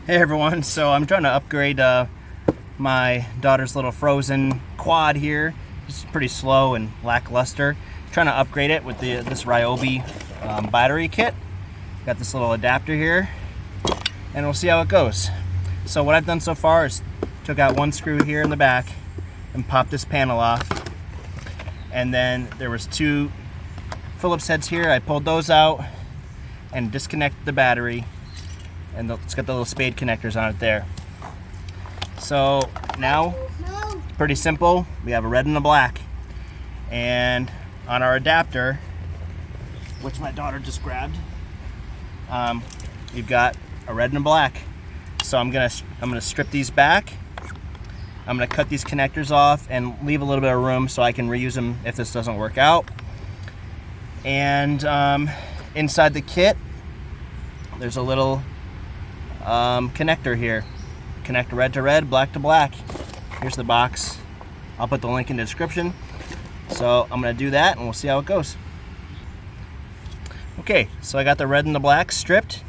Hey everyone, so I'm trying to upgrade my daughter's little frozen quad here. It's pretty slow and lackluster. Trying to upgrade it with this Ryobi battery kit. Got this little adapter here, and we'll see how it goes. So what I've done so far is took out one screw here in the back and popped this panel off. And then there was two Phillips heads here. I pulled those out and disconnected the battery. And it's got the little spade connectors on it there. So now, pretty simple. We have a red and a black. And on our adapter, which my daughter just grabbed, you've got a red and a black. So I'm gonna strip these back. I'm gonna cut these connectors off and leave a little bit of room so I can reuse them if this doesn't work out. And inside the kit, there's a little connector here. Connect red to red, black to black. Here's the box. I'll put the link in the description. So I'm gonna do that and we'll see how it goes. Okay, so I got the red and the black stripped.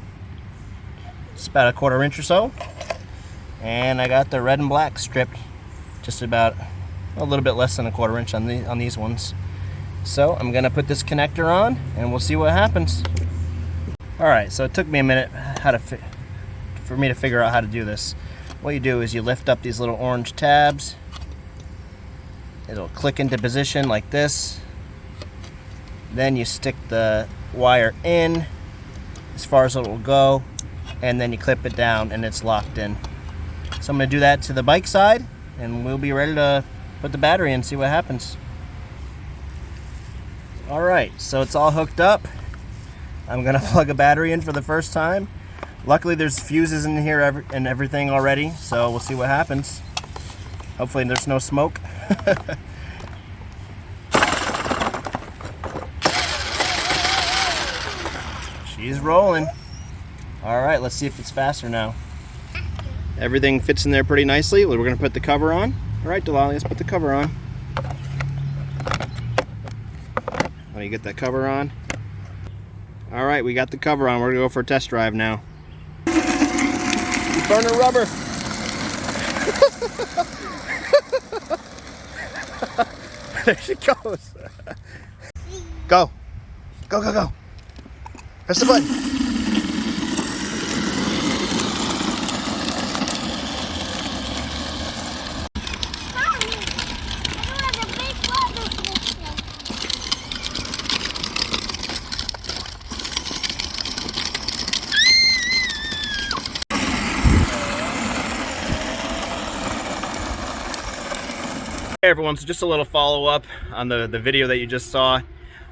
It's about 1/4 inch or so. And I got the red and black stripped just about a little bit less than 1/4 inch on these ones. So I'm gonna put this connector on and we'll see what happens. All right, so it took me a minute for me to figure out how to do this. What you do is you lift up these little orange tabs. It'll click into position like this. Then you stick the wire in as far as it will go, and then you clip it down and it's locked in. So I'm gonna do that to the bike side and we'll be ready to put the battery in and see what happens. All right, so it's all hooked up. I'm gonna plug a battery in for the first time. Luckily there's fuses in here and everything already, so we'll see what happens. Hopefully there's no smoke. She's rolling. All right, let's see if it's faster now. Everything fits in there pretty nicely. We're gonna put the cover on. All right, Delali, let's put the cover on. Let me get that cover on. All right, we got the cover on. We're gonna go for a test drive now. Burner rubber. There she goes. Go. Go, go, go. Press the button. Hey everyone, so just a little follow-up on the video that you just saw.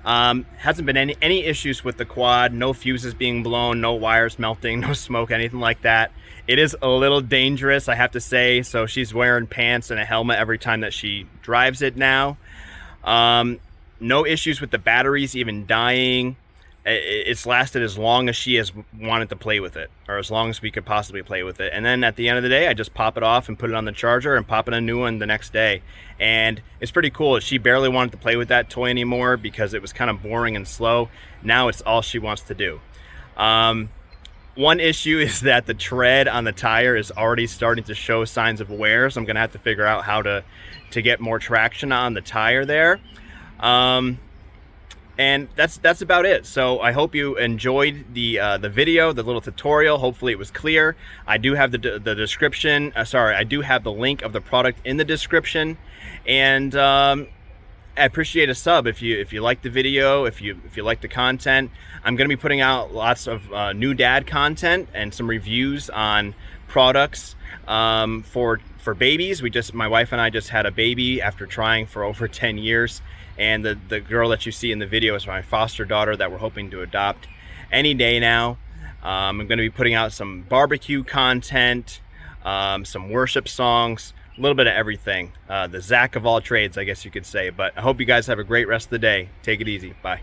Hasn't been any issues with the quad, no fuses being blown, no wires melting, no smoke, anything like that. It is a little dangerous, I have to say, so she's wearing pants and a helmet every time that she drives it now. No issues with the batteries even dying. It's lasted as long as she has wanted to play with it, or as long as we could possibly play with it. And then at the end of the day, I just pop it off and put it on the charger and pop in a new one the next day. And it's pretty cool. She barely wanted to play with that toy anymore because it was kind of boring and slow. Now it's all she wants to do. One issue is that the tread on the tire is already starting to show signs of wear, so I'm gonna have to figure out how to get more traction on the tire there. And that's about it. So I hope you enjoyed the video, the little tutorial. Hopefully it was clear. I do have the description. Sorry, I do have the link of the product in the description. And I appreciate a sub if you like the video, if you like the content. I'm going to be putting out lots of new dad content and some reviews on products for babies. My wife and I just had a baby after trying for over 10 years. And the girl that you see in the video is my foster daughter that we're hoping to adopt any day now. I'm going to be putting out some barbecue content, some worship songs, a little bit of everything. The Zach of all trades, I guess you could say. But I hope you guys have a great rest of the day. Take it easy. Bye.